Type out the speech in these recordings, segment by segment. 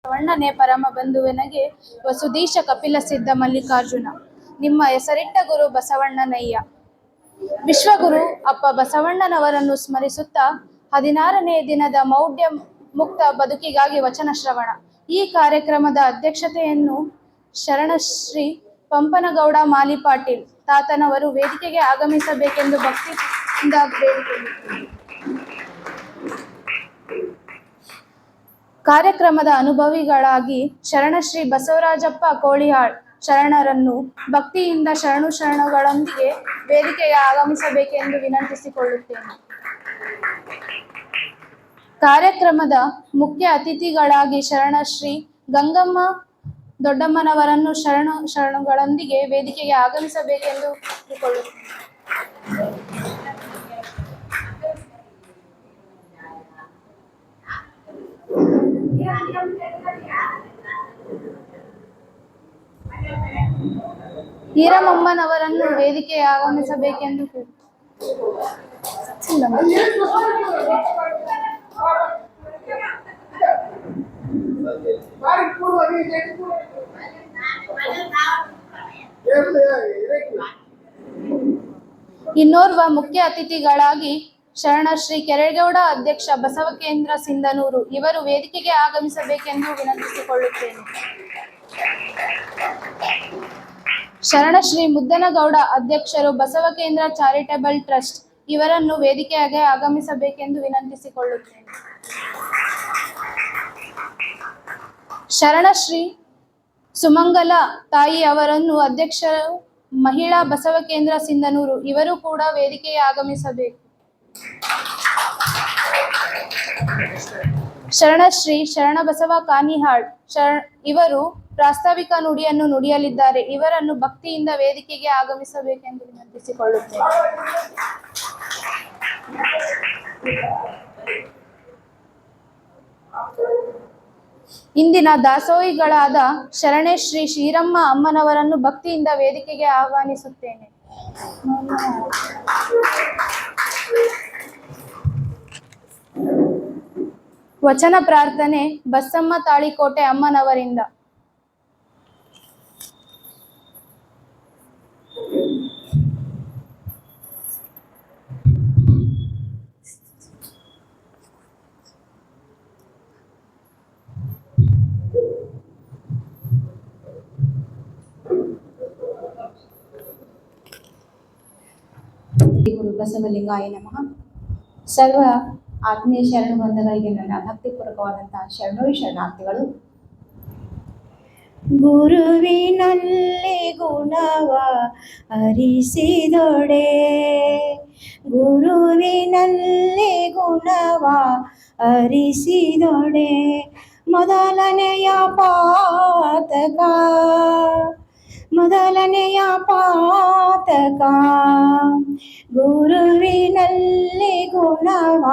ಬಸವಣ್ಣನೇ ಪರಮ ಬಂಧುವೆನಗೆ ವಸುದೀಶ ಕಪಿಲ ಸಿದ್ಧ ಮಲ್ಲಿಕಾರ್ಜುನ. ನಿಮ್ಮ ಹೆಸರಿಟ್ಟ ಗುರು ಬಸವಣ್ಣನಯ್ಯ. ವಿಶ್ವಗುರು ಅಪ್ಪ ಬಸವಣ್ಣನವರನ್ನು ಸ್ಮರಿಸುತ್ತಾ 16ನೇ ದಿನದ ಮೌಢ್ಯ ಮುಕ್ತ ಬದುಕಿಗಾಗಿ ವಚನ ಶ್ರವಣ. ಈ ಕಾರ್ಯಕ್ರಮದ ಅಧ್ಯಕ್ಷತೆಯನ್ನು ಶರಣಶ್ರೀ ಪಂಪನಗೌಡ ಮಾಲಿಪಾಟೀಲ್ ತಾತನವರು ವೇದಿಕೆಗೆ ಆಗಮಿಸಬೇಕೆಂದು ಭಕ್ತಿಯಿಂದ ಬೇಡಿಕೊಳ್ಳುತ್ತೇನೆ. ಕಾರ್ಯಕ್ರಮದ ಅನುಭವಿಗಳಾಗಿ ಶರಣಶ್ರೀ ಬಸವರಾಜಪ್ಪ ಕೋಳಿಹಾಳ್ ಶರಣರನ್ನು ಭಕ್ತಿಯಿಂದ ಶರಣುಗಳೊಂದಿಗೆ ವೇದಿಕೆಗೆ ಆಗಮಿಸಬೇಕೆಂದು ವಿನಂತಿಸಿಕೊಳ್ಳುತ್ತೇನೆ. ಕಾರ್ಯಕ್ರಮದ ಮುಖ್ಯ ಅತಿಥಿಗಳಾಗಿ ಶರಣಶ್ರೀ ಗಂಗಮ್ಮ ದೊಡ್ಡಮ್ಮನವರನ್ನು ಶರಣುಗಳೊಂದಿಗೆ ವೇದಿಕೆಗೆ ಆಗಮಿಸಬೇಕೆಂದು ಕೇಳಿಕೊಳ್ಳುತ್ತೇನೆ. ಈರಮ್ಮನವರನ್ನು ವೇದಿಕೆಗೆ ಆಗಮಿಸಬೇಕೆಂದು ಇನ್ನೋರ್ವ ಮುಖ್ಯ ಅತಿಥಿಗಳಾಗಿ ಶರಣಶ್ರೀ ಕೆರೆಗೌಡ ಅಧ್ಯಕ್ಷ ಬಸವಕೇಂದ್ರ ಸಿಂಧನೂರು ಇವರು ವೇದಿಕೆಗೆ ಆಗಮಿಸಬೇಕೆಂದು ವಿನಂತಿಸಿಕೊಳ್ಳುತ್ತೇನೆ. ಶರಣಶ್ರೀ ಮುದ್ದನಗೌಡ ಅಧ್ಯಕ್ಷರು ಬಸವಕೇಂದ್ರ ಚಾರಿಟಬಲ್ ಟ್ರಸ್ಟ್ ಇವರನ್ನು ವೇದಿಕೆಗೆ ಆಗಮಿಸಬೇಕೆಂದು ವಿನಂತಿಸಿಕೊಳ್ಳುತ್ತೇನೆ. ಶರಣಶ್ರೀ ಸುಮಂಗಲ ತಾಯಿ ಅವರನ್ನು ಅಧ್ಯಕ್ಷರು ಮಹಿಳಾ ಬಸವಕೇಂದ್ರ ಸಿಂಧನೂರು ಇವರು ಕೂಡ ವೇದಿಕೆಗೆ ಆಗಮಿಸಬೇಕು. ಶರಣಶ್ರೀ ಶರಣಬಸವ ಕಾನಿಹಾಳ್ ಇವರು ಪ್ರಾಸ್ತಾವಿಕ ನುಡಿಯನ್ನು ನುಡಿಯಲಿದ್ದಾರೆ. ಇವರನ್ನು ಭಕ್ತಿಯಿಂದ ವೇದಿಕೆಗೆ ಆಗಮಿಸಬೇಕೆಂದು ವಿನಂತಿಸಿಕೊಳ್ಳುತ್ತೇನೆ. ಇಂದಿನ ದಾಸೋಹಿಗಳಾದ ಶರಣಶ್ರೀ ಶ್ರೀರಮ್ಮ ಅಮ್ಮನವರನ್ನು ಭಕ್ತಿಯಿಂದ ವೇದಿಕೆಗೆ ಆಹ್ವಾನಿಸುತ್ತೇನೆ. ವಚನ ಪ್ರಾರ್ಥನೆ ಬಸಮ್ಮ ತಾಳಿಕೋಟೆ ಅಮ್ಮನವರಿಂದ. ಗುರು ಬಸವಲಿಂಗಾಯ ನಮಃ. ಸರ್ವ ಆತ್ಮೀಯ ಶರಣ ಬಂಧಗಳಿಗೆ ನನ್ನ ಭಕ್ತಿಪೂರ್ವಕವಾದಂತಹ ಶರಣಾರ್ಥಿಗಳು. ಗುರುವಿನಲ್ಲಿ ಗುಣವ ಅರಿಸಿದೊಡೆ, ಗುರುವಿನಲ್ಲಿ ಗುಣವ ಅರಿಸಿದೊಡೆ, ಮೊದಲನೆಯ ಪಾತಕ ಗುರುವಿನಲ್ಲಿ ಗುಣವ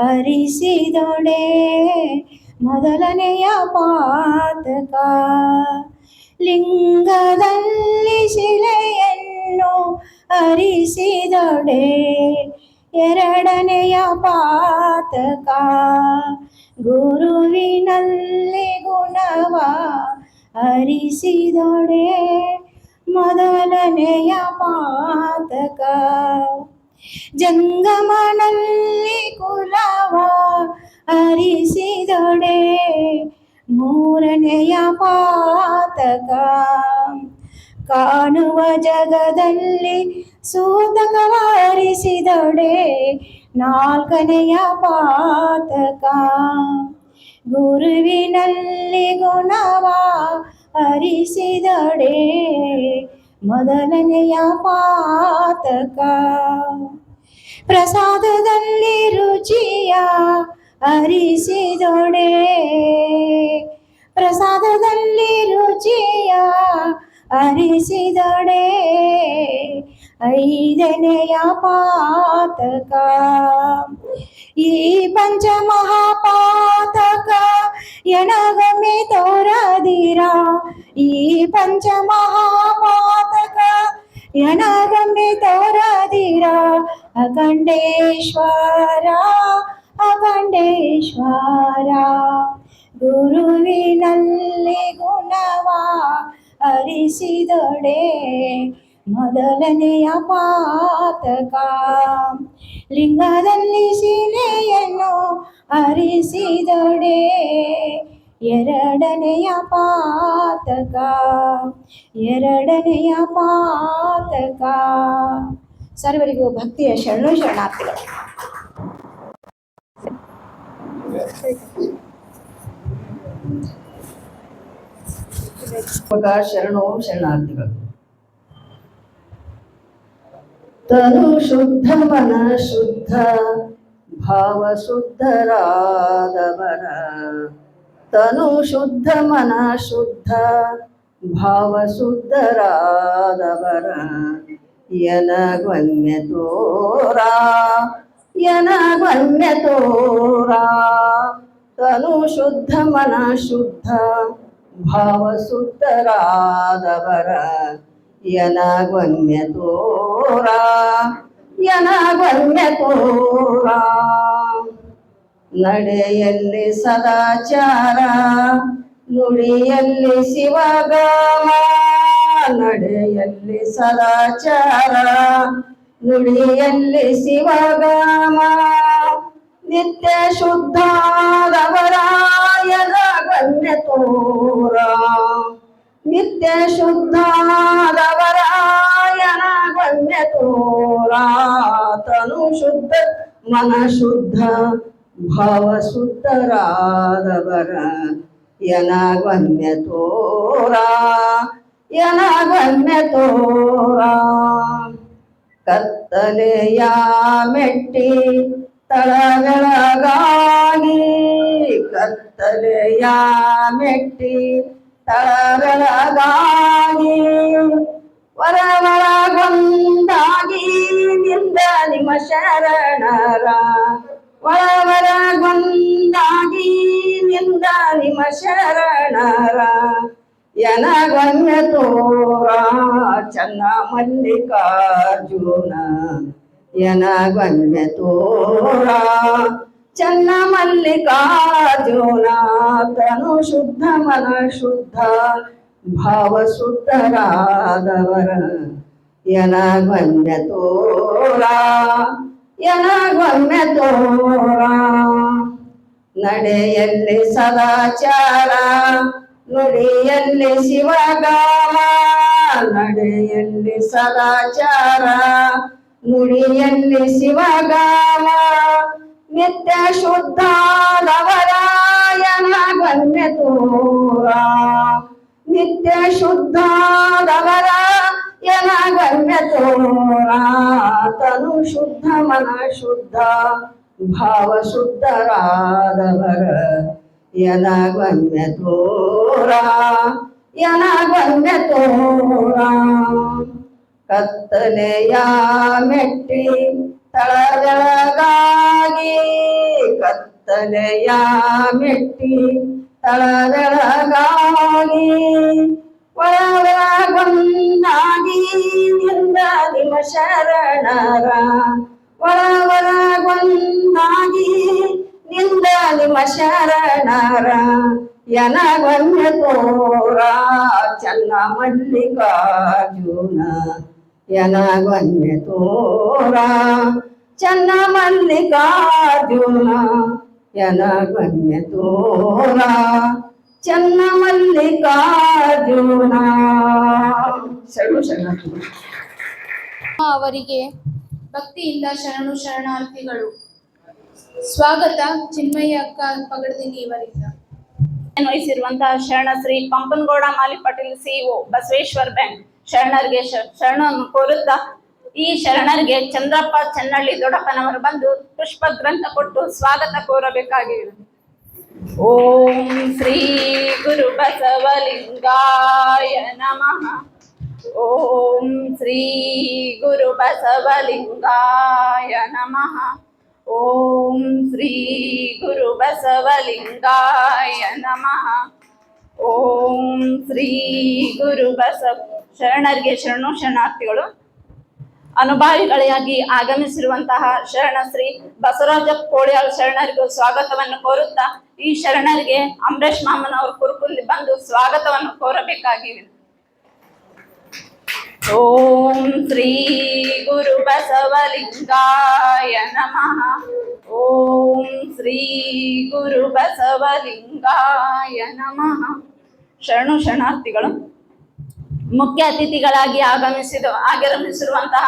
ಅರಿಸಿದೊಡೆ, ಮೊದಲನೆಯ ಪಾತಕ. ಲಿಂಗದಲ್ಲಿ ಶಿಲೆಯನ್ನು ಅರಿಸಿದೊಡೆ, ಎರಡನೆಯ ಪಾತಕ. ಗುರುವಿನಲ್ಲಿ ಗುಣವ ಅರಿಸಿದೊಡೆ, ಮೊದಲನೆಯ ಪಾತಕ. ಜಂಗಮನಲ್ಲಿ ಕುಲವ ಅರಿಸಿದೊಡೆ, ಮೂರನೆಯ ಪಾತಕ. ಕಾಣುವ ಜಗದಲ್ಲಿ ಸೂತಕವ ಅರಿಸಿದೊಡೆ, ನಾಲ್ಕನೆಯ ಪಾತಕ. ಗುರುವಿನಲ್ಲಿ ಗುಣವ ಅರಿಸಿದೊಡೆ, ಮೊದಲನೆಯ ಪಾತಕ. ಪ್ರಸಾದದಲ್ಲಿ ರುಚಿಯ ಅರಿಸಿದೊಡೆ, ಪ್ರಸಾದದಲ್ಲಿ ರುಚಿಯ ಅರಿಸಿದೊಡೆ, ಐದನೆಯ ಪಾತಕ. ಈ ಪಂಚಮಹಾಪಾತಕ ಎನಗೊಮ್ಮೆ ತೋರದಿರ, ಈ ಪಂಚಮಹಾಪಾತಕ ಎನಗೊಮ್ಮೆ ತೋರದಿರ. ಅಖಂಡೇಶ್ವರ ಅಖಂಡೇಶ್ವರ ಗುರುವಿನಲ್ಲಿ ಗುಣವ ಅರಿಸಿದೊಡೆ ಮೊದಲನೆಯ ಪಾತಕ. ಲಿಂಗದಲ್ಲಿ ಶಿಲೆಯನ್ನು ಅರಿಸಿದೊಡೆ ಎರಡನೆಯ ಪಾತಕ. ಎರಡನೆಯ ಪಾತಕ. ಸರ್ವರಿಗೂ ಭಕ್ತಿಯ ಶರಣು ಶರಣಾರ್ಥಿಗಳು. ಶರಣೋ ಶರಣಾರ್ಥಿಗಳು. ತನು ಶುದ್ಧ ಮನ ಶುದ್ಧ ಭಾವ ಶುದ್ಧರಾದವರ. ತನು ಶುದ್ಧ ಮನ ಶುದ್ಧ ಭಾವ ಶುದ್ಧರಾದವರ ಯನಗಮ್ಯ ತೋರಾ ಯನಗಮ್ಯ ತೋರಾ. ತನು ಶುದ್ಧ ಮನ ಶುದ್ಧ ಭಾವ ಶುದ್ಧರಾದವರ ಯನಗಮ್ಯ ತೋರಾ ಯನಗಮ್ಯ ತೋರಾ. ನಡೆಯಲ್ಲಿ ಸದಾಚಾರ ನುಡಿಯಲ್ಲಿ ಶಿವಗಾಮ. ನಡೆಯಲ್ಲಿ ಸದಾಚಾರ ನುಡಿಯಲ್ಲಿ ಶಿವಗಾಮ. ನಿತ್ಯ ಶುದ್ಧಾದವರ ಯನಗಮ್ಯ ತೋರ. ನಿತ್ಯ ಶುದ್ಧಾದವರ ಯನಗಮ್ಯ ತೋರ. ತನು ಶುದ್ಧ ಮನ ಶುದ್ಧ ಭಾವ ಶುದ್ಧರಾದವರ ಯನಗಮ್ಯ ತೋರ ಯನಗಮ್ಯ ತೋರ. ಕತ್ತಲೆಯ ಮೆಟ್ಟಿ ತಳಬೆಳಗಾಗಿ. ಕತ್ತಲೆಯ ಮೆಟ್ಟಿ ತಳಬೆಳಗಾಗಿ. ಒಳಗೊಳಗೊಂದಾಗಿ ನಿಂದ ನಿಮ್ಮ ಶರಣರ. ಒಳಗೊಳಗೊಂದಾಗಿ ನಿಂದ ನಿಮ್ಮ ಶರಣರ ಯನಗಮ್ಯ ತೋರ. ಚನ್ನ ಮಲ್ಲಿಕಾರ್ಜುನ ಯನಗಮ್ಯ ತೋರ. ಚನ್ನ ಮಲ್ಲಿಕಾರ್ಜುನ. ತನು ಶುದ್ಧ ಮನ ಶುದ್ಧ ಭಾವ ಶುದ್ಧರಾದವರ ಯನಗಮ್ಯ ತೋರ ಯನಗಮ್ಯ ತೋರ. ನಡೆಯಲ್ಲಿ ಸದಾಚಾರ ನುಡಿಯಲ್ಲಿ ಶಿವಗಾಮ. ನಡೆಯಲ್ಲಿ ಸದಾಚಾರ ನುಡಿಯಲ್ಲಿ ಶಿವಗಾಮ. ನಿತ್ಯ ಶುದ್ಧಾದವರ ಯನಗಮ್ಯ ತೋರ. ನಿತ್ಯ ಶುದ್ಧಾದವರ ಯನಗಮ್ಯ ತೋರ. ತನು ಶುದ್ಧ ಮನ ಶುದ್ಧ ಭಾವ ಶುದ್ಧರಾದವರ ಯನಗಮ್ಯ ತೋರ ಯನಗಮ್ಯ ತೋರ. ಕತ್ತಲೆಯ ಮೆಟ್ಟಿ ತಳಬೆಳಗಾಗಿ. ಕತ್ತಲೆಯ ಮೆಟ್ಟಿ ತಳಬೆಳಗಾಗಿ. ಒಳಗೊಳಗೊಂದಾಗಿ ನಿಂದ ನಿಮ್ಮ ಶರಣರ. ಒಳಗೊಳಗೊಂದಾಗಿ ನಿಂದ ನಿಮ್ಮ ಶರಣರ ಯನಗಮ್ಯ ತೋರ. ಚನ್ನ ಮಲ್ಲಿಕಾರ್ಜುನ ಯನಗಮ್ಯ ತೋರ. ಚನ್ನ ಮಲ್ಲಿಕಾರ್ಜುನ ಯನಗಮ್ಯ ತೋರ. ಚನ್ನ ಮಲ್ಲಿಕಾರ್ಜುನ. ಶರಣು ಶರಣಾರ್ಥಿಗಳು. ಅವರಿಗೆ ಭಕ್ತಿಯಿಂದ ಶರಣು ಶರಣಾರ್ಥಿಗಳು. ಸ್ವಾಗತ ಚಿನ್ಮಯ್ಯ ಅಕ್ಕ ಪಗಡದಿನಿ ಇವರಿಂದ. ವಹಿಸಿರುವಂತಹ ಶರಣ ಶ್ರೀ ಪಂಪನಗೌಡ ಮಾಲಿ ಪಾಟೀಲ್ ಸಿಇಒ ಬಸವೇಶ್ವರ ಬ್ಯಾಂಕ್ ಶರಣರಿಗೆ ಶರಣವನ್ನು ಕೋರುತ್ತಾ ಈ ಶರಣರಿಗೆ ಚಂದ್ರಪ್ಪ ಚೆನ್ನಳ್ಳಿ ದೊಡ್ಡಪ್ಪನವರು ಬಂದು ಪುಷ್ಪ ಗ್ರಂಥ ಕೊಟ್ಟು ಸ್ವಾಗತ ಕೋರಬೇಕಾಗಿದೆ. ಓಂ ಶ್ರೀ ಗುರು ಬಸವಲಿಂಗಾಯ ನಮಃ. ಓಂ ಶ್ರೀ ಗುರು ಬಸವಲಿಂಗಾಯ ನಮಃ. ಓಂ ಶ್ರೀ ಗುರು ಬಸವಲಿಂಗಾಯ ನಮಃ. ಓಂ ಶ್ರೀ ಗುರು ಬಸವ. ಶರಣರಿಗೆ ಶರಣು ಶರಣಾರ್ಥಿಗಳು. ಅನುಭಾವಿಗಳಾಗಿ ಆಗಮಿಸಿರುವಂತಹ ಶರಣ ಶ್ರೀ ಬಸವರಾಜ ಕೋಳ್ಯಾಳ್ ಶರಣರಿಗೂ ಸ್ವಾಗತವನ್ನು ಕೋರುತ್ತಾ ಈ ಶರಣರಿಗೆ ಅಂಬರೀಶ್ ಮಾಮನವರು ಕುರುಕುಲ್ಲಿ ಬಂದು ಸ್ವಾಗತವನ್ನು ಕೋರಬೇಕಾಗಿದೆ. ಓಂ ಶ್ರೀ ಗುರು ಬಸವಲಿಂಗಾಯ ನಮಃ. ಓಂ ಶ್ರೀ ಗುರು ಬಸವಲಿಂಗಾಯ ನಮಃ. ಶರಣು ಶರಣಾರ್ಥಿಗಳು, ಮುಖ್ಯ ಅತಿಥಿಗಳಾಗಿ ಆಗಮಿಸಿರುವಂತಹ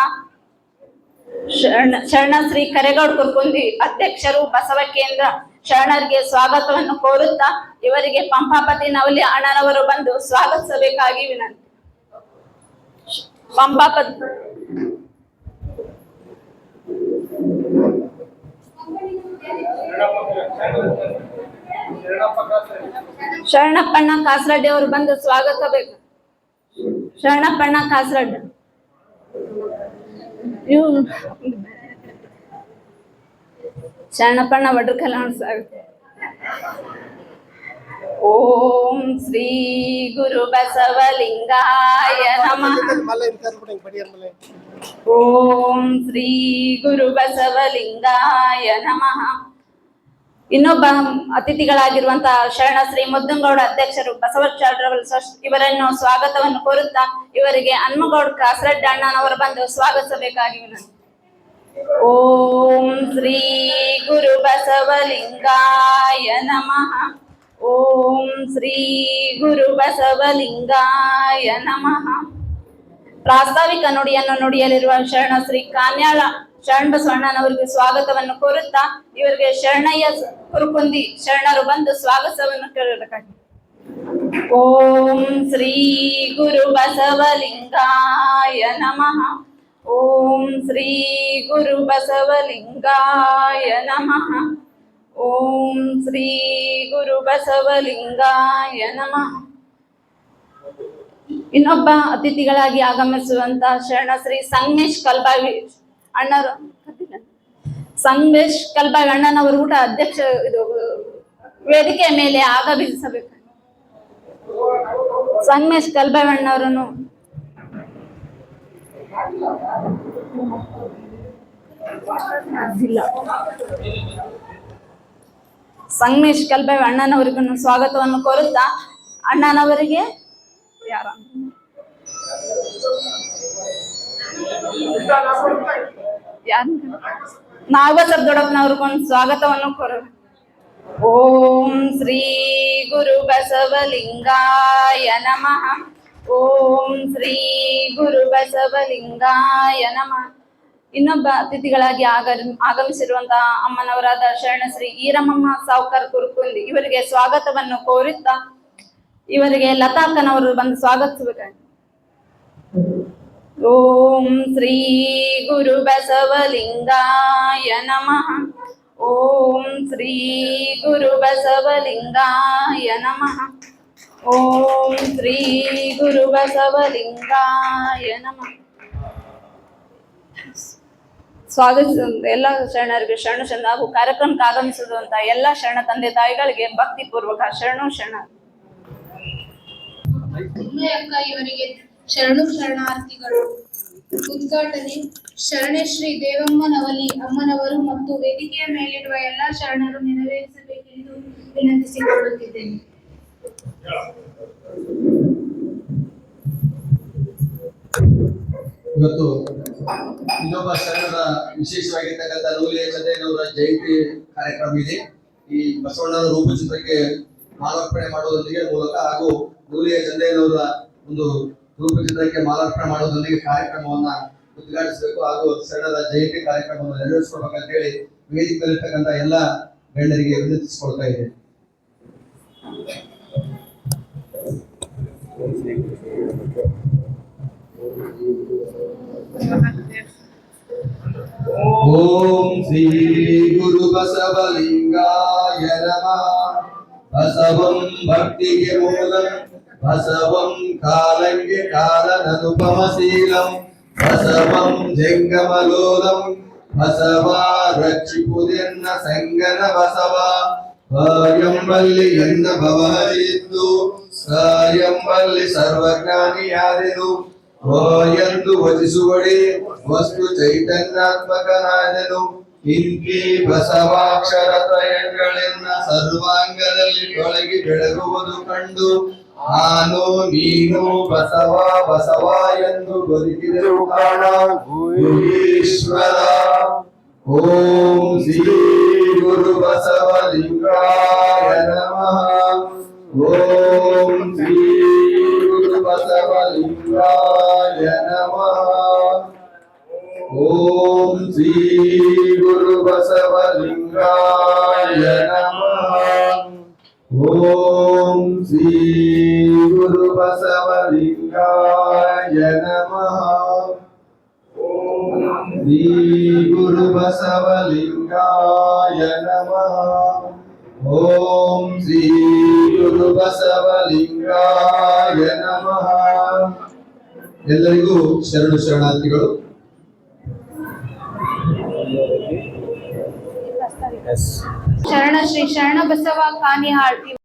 ಶರಣ ಶ್ರೀ ಕರೇಗೌಡ ಕುರ್ಕುಂದಿ ಅಧ್ಯಕ್ಷರು ಬಸವ ಕೇಂದ್ರ ಶರಣರಿಗೆ ಸ್ವಾಗತವನ್ನು ಕೋರುತ್ತಾ ಇವರಿಗೆ ಪಂಪಾಪತಿ ನವಲಿ ಅಣ್ಣನವರು ಬಂದು ಸ್ವಾಗತಿಸಬೇಕಾಗಿ ವಿನಂತಿ. ಪಂಪಾಪತಿ ಶರಣಪ್ಪಣ್ಣ ಕಾಸರಡ್ಡಿ ಅವರು ಬಂದು ಸ್ವಾಗತಿಸಬೇಕು. ಶರಣಪ್ಪಣ್ಣ ಕಾಸರಡ್ಡಿ ಶರಣಪ್ಪಣ್ಣ ವಡ್ರಕಲ್ ಸ್ವಾಗತ. ಓಂ ಶ್ರೀ ಗುರು ಬಸವಲಿಂಗಾಯ ನಮಃ. ಓಂ ಶ್ರೀ ಗುರು ಬಸವಲಿಂಗಾಯ ನಮಃ. ಇನ್ನೊಬ್ಬ ಅತಿಥಿಗಳಾಗಿರುವಂತಹ ಶರಣ ಶ್ರೀ ಮುದ್ದಂಗೌಡ ಅಧ್ಯಕ್ಷರು ಬಸವ ಚಾರಿಟಬಲ್ ಟ್ರಸ್ಟ್ ಇವರನ್ನು ಸ್ವಾಗತವನ್ನು ಕೋರುತ್ತಾ ಇವರಿಗೆ ಹನುಮಗೌಡ ಕಾಸರಡ್ಡಿ ಅಣ್ಣನವರು ಬಂದು ಸ್ವಾಗತಿಸಬೇಕಾಗಿ ವಿನಂತಿ. ಓಂ ಶ್ರೀ ಗುರು ಬಸವಲಿಂಗಾಯ ನಮಃ. ಓಂ ಶ್ರೀ ಗುರು ಬಸವಲಿಂಗಾಯ ನಮಃ. ಪ್ರಾಸ್ತಾವಿಕ ನುಡಿಯನ್ನು ನುಡಿಯಲಿರುವ ಶರಣ ಶ್ರೀ ಕಾನ್ಯಾಳ ಶರಣ ಬಸವಣ್ಣನವರಿಗೆ ಸ್ವಾಗತವನ್ನು ಕೋರುತ್ತಾ ಇವರಿಗೆ ಶರಣಯ್ಯ ಕುರುಕುಂದಿ ಶರಣರು ಬಂದು ಸ್ವಾಗತವನ್ನು ಕೇಳಬೇಕಾಗಿ. ಓಂ ಶ್ರೀ ಗುರು ಬಸವಲಿಂಗಾಯ ನಮಃ. ಓಂ ಶ್ರೀ ಗುರು ಬಸವಲಿಂಗಾಯ ನಮಃ. ಓಂ ಶ್ರೀ ಗುರು ಬಸವಲಿಂಗಾಯ ನಮಃ. ಇನ್ನೊಬ್ಬ ಅತಿಥಿಗಳಾಗಿ ಆಗಮಿಸುವಂತಹ ಶರಣ ಶ್ರೀ ಸಂಗಮೇಶ್ ಕಲ್ಬಾವಿ ಅಣ್ಣರು ಸಂಗಮೇಶ್ ಕಲ್ಬಾವಿ ಅಣ್ಣನವರು ಊಟ ಅಧ್ಯಕ್ಷ ಇದು ವೇದಿಕೆಯ ಮೇಲೆ ಆಗಮಿಸಬೇಕು. ಸಂಗಮೇಶ್ ಕಲ್ಬಾವಿ ಅಣ್ಣವರನ್ನು ಸಂಗಮೇಶ್ ಕಲ್ಬಾವಿ ಅಣ್ಣನವರಿಗೂ ಸ್ವಾಗತವನ್ನು ಕೋರುತ್ತಾ ಅಣ್ಣನವರಿಗೆ ಯಾರ ನಾಗಬಸವ ದೊಡ್ಡಪ್ಪನವ್ರಿಗೊಂದು ಸ್ವಾಗತವನ್ನು ಕೋರ. ಓಂ ಶ್ರೀ ಗುರು ಬಸವಲಿಂಗಾಯ ನಮಃ. ಓಂ ಶ್ರೀ ಗುರು ಬಸವಲಿಂಗಾಯ ನಮಃ. ಇನ್ನೊಬ್ಬ ಅತಿಥಿಗಳಾಗಿ ಆಗಮಿಸಿರುವಂತಹ ಅಮ್ಮನವರಾದ ಶರಣ ಶ್ರೀ ಈರಮ್ಮಮ್ಮ ಸಾವ್ಕಾರ್ ಕುರುಕುಂದಿ ಇವರಿಗೆ ಸ್ವಾಗತವನ್ನು ಕೋರುತ್ತಾ ಇವರಿಗೆ ಲತಾಕ್ಕನವರು ಬಂದು ಸ್ವಾಗತಿಸಬೇಕಾಗಿ. ಓಂ ಶ್ರೀ ಗುರು ಬಸವಲಿಂಗಾಯ ನಮಃ. ಓಂ ಶ್ರೀ ಗುರು ಬಸವಲಿಂಗಾಯ ನಮಃ. ಓಂ ಶ್ರೀ ಗುರು ಬಸವಲಿಂಗಾಯ ನಮಃ. ಸ್ವಾಗತಿಸ ಎಲ್ಲ ಶರಣರಿಗೆ ಶರಣ ಶರಣ ಹಾಗೂ ಕಾರ್ಯಕ್ರಮಕ್ಕೆ ಆಗಮಿಸಿರುವಂತಹ ಎಲ್ಲ ಶರಣ ತಂದೆ ತಾಯಿಗಳಿಗೆ ಭಕ್ತಿ ಪೂರ್ವಕ ಶರಣು ಶರಣ. ಚಿನ್ಮಯಕ್ಕ ಇವರಿಗೆ ಶರಣು ಶರಣಾರ್ಥಿಗಳು. ಉದ್ಘಾಟನೆ ಶರಣಶ್ರೀ ದೇವಮ್ಮ ನವಲಿ ಅಮ್ಮನವರು ಮತ್ತು ವೇದಿಕೆಯ ಮೇಲಿರುವ ಎಲ್ಲಾ ಶರಣರು ನೆರವೇರಿಸಬೇಕೆಂದು ವಿನಂತಿಸಿಕೊಳ್ಳುತ್ತಿದ್ದೇನೆ. ಇವತ್ತು ಇನ್ನೊಬ್ಬ ಶರಣರ ವಿಶೇಷವಾಗಿರ್ತಕ್ಕಂಥ ನೂಲಿಯ ಚಂದ್ರಯ್ಯನವರ ಜಯಂತಿ ಕಾರ್ಯಕ್ರಮ ಇದೆ. ಈ ಬಸವಣ್ಣನ ರೂಪಚಿತ್ರಕ್ಕೆ ಮಾಲಾರ್ಪಣೆ ಮಾಡುವುದರೊಂದಿಗೆ ಮೂಲಕ ಹಾಗೂ ನೂಲಿಯ ಚಂದ್ರಯ್ಯನವರ ಒಂದು ರೂಪಚಿತ್ರಕ್ಕೆ ಮಾಲಾರ್ಪಣೆ ಮಾಡುವುದರೊಂದಿಗೆ ಕಾರ್ಯಕ್ರಮವನ್ನ ಉದ್ಘಾಟಿಸಬೇಕು ಹಾಗೂ ಶರಣರ ಜಯಂತಿ ಕಾರ್ಯಕ್ರಮವನ್ನು ನೆರವೇರಿಸಿಕೊಡ್ಬೇಕಂತ ಹೇಳಿ ವೇದಿಕೆಯಲ್ಲಿರ್ತಕ್ಕಂಥ ಎಲ್ಲ ಗಣ್ಯರಿಗೆ ವಿನಂತಿಸಿಕೊಳ್ತಾ ಇದೆ. ಓಂ ಶ್ರೀ ಗುರು ಬಸವಲಿಂಗಾಯ ನಮಃ. ಬಸವಂ ಭಕ್ತಿಗೆ ಮೂಲಂ ಬಸವಂ ಕಾಲಂಗೆ ಕಾಲನನುಪಮಶೀಲಂ ಬಸವಂ ಜಂಗಮಲೋಲಂ ಬಸವ ರಕ್ಷಿಪುದೆನ್ನ ಸಂಗನ ಬಸವ ಎಂಬಲ್ಲಿ ಎನ್ನ ಭವಹರಿದ್ದು ಎಂಬಲ್ಲಿ ಸರ್ವಜ್ಞಾನಿಯಾದೆನು ಎಂದು ವಚಿಸುವಡೆ ವಸ್ತು ಚೈತನ್ಯಾತ್ಮಕನಾದನು ಇಂಕಿ ಬಸವಾಕ್ಷರ ತ್ರಯಗಳೆನ್ನ ಸರ್ವಾಂಗದಲ್ಲಿ ತೊಳಗಿ ಬೆಳಗುವುದು ಕಂಡು ನಾನು ನೀನು ಬಸವ ಬಸವ ಎಂದು ಬದುಕಿದೆವು ಕಾಣ ಈಶ್ವರ. ಓಂ ಶ್ರೀ ಗುರು ಬಸವಲಿಂಗಾಯ ನಮಃ. ಓಂ ಶ್ರೀ ಗುರು ಬಸವಲಿಂಗಾಯ ನಮಃ. ಓಂ ಶ್ರೀ ಗುರು ಬಸವಲಿಂಗಾಯ ನಮಃ. ಓಂ ಶ್ರೀ ಗುರು ಬಸವಲಿಂಗಾಯ ನಮಃ. ಶ್ರೀ ಗುರು ಬಸವಲಿಂಗಾಯ ನಮಃ. ಓಂ ಶ್ರೀ ಗುರು ಬಸವಲಿಂಗಾಯ ನಮಃ. ಎಲ್ಲರಿಗೂ ಶರಣು ಶರಣಾರ್ಥಿಗಳು. ಶರಣ ಶ್ರೀ ಶರಣ ಬಸವ ಕಾನಿಹಾಳ್